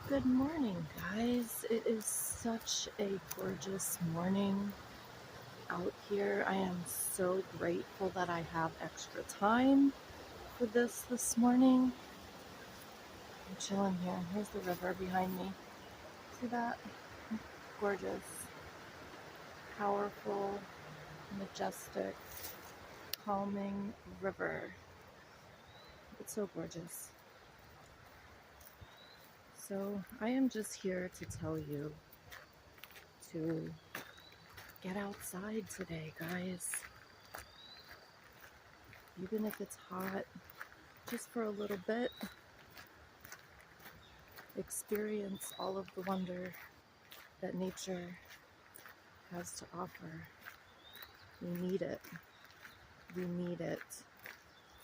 Good morning, guys. It is such a gorgeous morning out here. I am so grateful that I have extra time for this morning. I'm chilling here. Here's the river behind me. See that? Gorgeous, powerful, majestic, calming river. It's so gorgeous. So I am just here to tell you to get outside today, guys. Even if it's hot, just for a little bit, experience all of the wonder that nature has to offer. We need it. We need it.